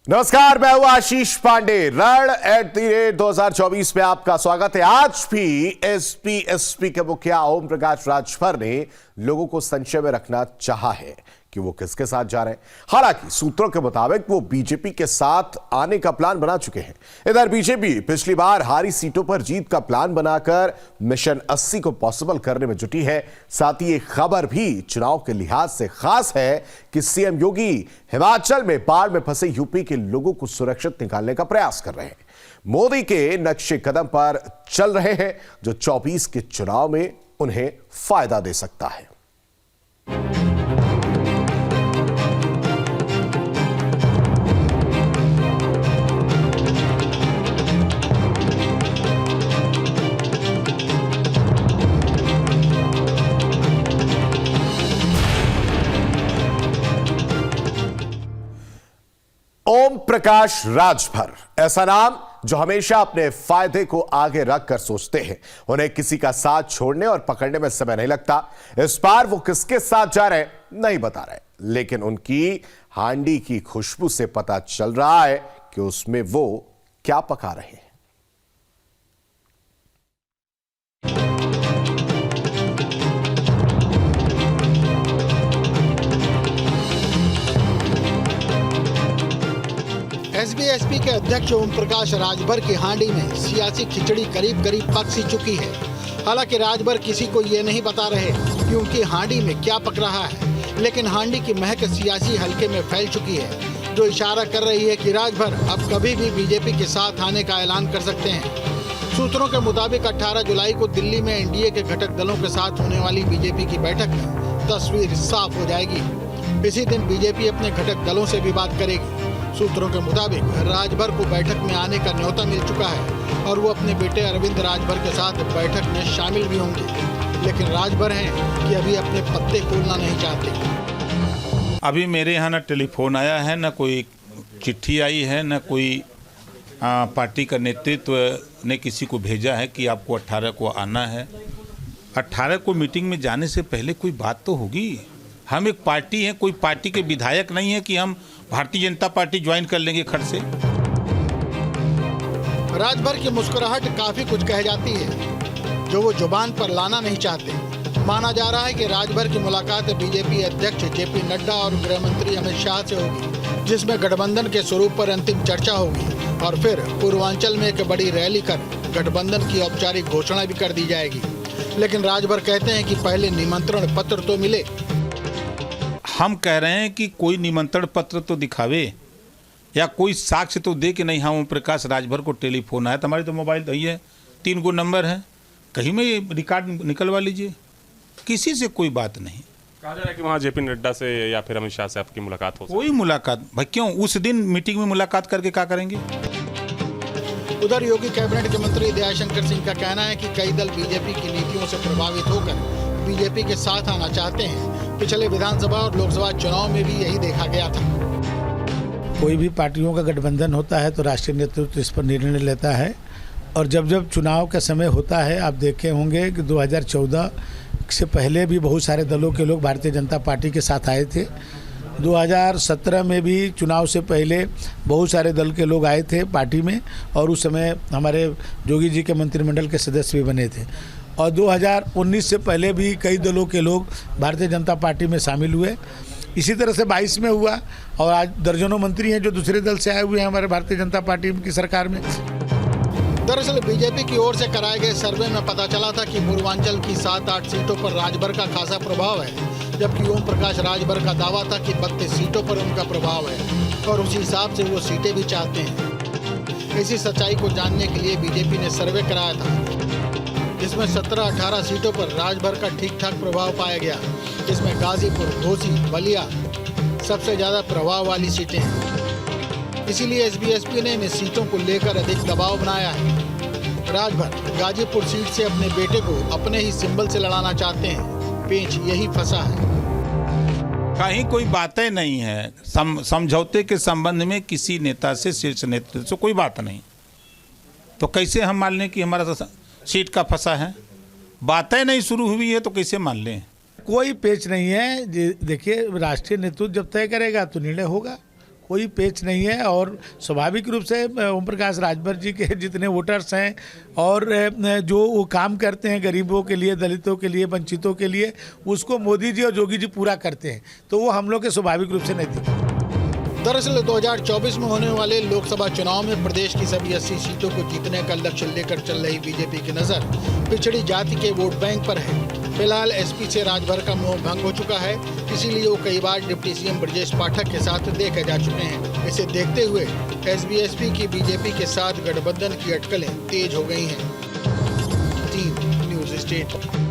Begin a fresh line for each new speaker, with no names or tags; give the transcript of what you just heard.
नमस्कार, मैं हूं आशीष पांडे। रण 2024 में आपका स्वागत है। आज भी एसपी के मुखिया ओम प्रकाश राजभर ने लोगों को संशय में रखना चाहा है कि वो किसके साथ जा रहे हैं। हालांकि सूत्रों के मुताबिक वो बीजेपी के साथ आने का प्लान बना चुके हैं। इधर बीजेपी पिछली बार हारी सीटों पर जीत का प्लान बनाकर मिशन 80 को पॉसिबल करने में जुटी है। साथ ही एक खबर भी चुनाव के लिहाज से खास है कि सीएम योगी हिमाचल में बाढ़ में फंसे यूपी के लोगों को सुरक्षित निकालने का प्रयास कर रहे हैं। मोदी के नक्शे कदम पर चल रहे हैं, जो 24 के चुनाव में उन्हें फायदा दे सकता है। ओम प्रकाश राजभर, ऐसा नाम जो हमेशा अपने फायदे को आगे रखकर सोचते हैं। उन्हें किसी का साथ छोड़ने और पकड़ने में समय नहीं लगता। इस बार वो किसके साथ जा रहे नहीं बता रहे, लेकिन उनकी हांडी की खुशबू से पता चल रहा है कि उसमें वो क्या पका रहे हैं।
एसबी के अध्यक्ष ओम प्रकाश राजभर की हांडी में सियासी खिचड़ी करीब करीब पक सी चुकी है। हालांकि राजभर किसी को ये नहीं बता रहे कि उनकी हांडी में क्या पक रहा है, लेकिन हांडी की महक सियासी हलके में फैल चुकी है, जो इशारा कर रही है कि राजभर अब कभी भी बीजेपी के साथ आने का ऐलान कर सकते हैं। सूत्रों के मुताबिक 18 जुलाई को दिल्ली में एनडीए के घटक दलों के साथ होने वाली बीजेपी की बैठक में तस्वीर साफ हो जाएगी। इसी दिन बीजेपी अपने घटक दलों से भी बात करेगी। सूत्रों के मुताबिक राजभर को बैठक में आने का न्योता मिल चुका है और वो अपने बेटे अरविंद राजभर के साथ बैठक में शामिल भी होंगे, लेकिन राजभर हैं कि अभी अपने पत्ते खोलना नहीं चाहते।
अभी मेरे यहाँ न टेलीफोन आया है, न कोई चिट्ठी आई है, न कोई पार्टी का नेतृत्व ने किसी को भेजा है कि आपको 18 को आना है। 18 को मीटिंग में जाने से पहले कोई बात तो होगी। हम एक पार्टी हैं, कोई पार्टी के विधायक नहीं है कि हम भारतीय जनता पार्टी ज्वाइन कर लेंगे खट से।
राजभर की मुस्कुराहट काफी कुछ कह जाती है, जो वो जुबान पर लाना नहीं चाहते। माना जा रहा है कि राजभर की मुलाकात बीजेपी अध्यक्ष जेपी नड्डा और गृह मंत्री अमित शाह से होगी, जिसमें गठबंधन के स्वरूप पर अंतिम चर्चा होगी और फिर पूर्वांचल में एक बड़ी रैली कर गठबंधन की औपचारिक घोषणा भी कर दी जाएगी। लेकिन राजभर कहते हैं कि पहले निमंत्रण पत्र तो मिले।
हम कह रहे हैं कि कोई निमंत्रण पत्र तो दिखावे या कोई साक्ष्य तो दे कि नहीं, हाँ ओम प्रकाश राजभर को टेलीफोन आया। हमारे तो मोबाइल तो है, 3 गो नंबर है, कहीं में रिकॉर्ड निकलवा लीजिए। किसी से कोई बात नहीं।
कहा जा रहा है कि वहाँ जेपी नड्डा से या फिर अमित शाह से आपकी मुलाकात हो सकती है।
कोई मुलाकात भाई क्यों, उस दिन मीटिंग में मुलाकात करके क्या करेंगे।
उधर योगी कैबिनेट के मंत्री दयाशंकर सिंह का कहना है कि कई दल बीजेपी की नीतियों से प्रभावित होकर बीजेपी के साथ आना चाहते हैं। पिछले विधानसभा और लोकसभा चुनाव में भी यही देखा गया था।
कोई भी पार्टियों का गठबंधन होता है तो राष्ट्रीय नेतृत्व इस पर निर्णय लेता है, और जब जब चुनाव का समय होता है, आप देखे होंगे कि 2014 से पहले भी बहुत सारे दलों के लोग भारतीय जनता पार्टी के साथ आए थे। 2017 में भी चुनाव से पहले बहुत सारे दल के लोग आए थे पार्टी में, और उस समय हमारे योगी जी के मंत्रिमंडल के सदस्य भी बने थे। और 2019 से पहले भी कई दलों के लोग भारतीय जनता पार्टी में शामिल हुए। इसी तरह से 22 में हुआ, और आज दर्जनों मंत्री हैं जो दूसरे दल से आए हुए हैं हमारे भारतीय जनता पार्टी की सरकार में।
दरअसल बीजेपी की ओर से कराए गए सर्वे में पता चला था कि पूर्वांचल की 7-8 सीटों पर राजभर का खासा प्रभाव है, जबकि ओम प्रकाश राजभर का दावा था कि 32 सीटों पर उनका प्रभाव है और उसी हिसाब से वो सीटें भी चाहते हैं। इसी सच्चाई को जानने के लिए बीजेपी ने सर्वे कराया था, जिसमें 17-18 सीटों पर राजभर का ठीक ठाक प्रभाव पाया गया, जिसमें गाजीपुर, घोसी, बलिया सबसे ज्यादा प्रभाव वाली सीटें हैं। इसीलिए एसबी ने इन सीटों को लेकर अधिक दबाव बनाया है। राजभर गाजीपुर सीट से अपने बेटे को अपने ही सिंबल से लड़ाना चाहते हैं। पेंच यही फंसा है।
कहीं कोई बातें नहीं है, समझौते के संबंध में किसी नेता से, शीर्ष नेतृत्व से कोई बात नहीं, तो कैसे हम मान लें कि हमारा सीट का फंसा है। बातें नहीं शुरू हुई है तो कैसे मान लें।
कोई पेच नहीं है। देखिए, राष्ट्रीय नेतृत्व जब तय करेगा तो निर्णय होगा। कोई पेच नहीं है। और स्वाभाविक रूप से ओम प्रकाश राजभर जी के जितने वोटर्स हैं और जो वो काम करते हैं गरीबों के लिए, दलितों के लिए, वंचितों के लिए, उसको मोदी जी और योगी जी पूरा करते हैं, तो वो हम लोग के स्वाभाविक रूप से नैतिक है।
दरअसल 2024 में होने वाले लोकसभा चुनाव में प्रदेश की सभी 80 सीटों को जीतने का लक्ष्य लेकर चल रही बीजेपी की नजर पिछड़ी जाति के वोट बैंक पर है। फिलहाल एसपी से राजभर का मोह भंग हो चुका है, इसीलिए वो कई बार डिप्टी सीएम ब्रजेश पाठक के साथ देखे जा चुके हैं। इसे देखते हुए एसबी की बीजेपी के साथ गठबंधन की अटकलें तेज हो गई हैं। Team news state.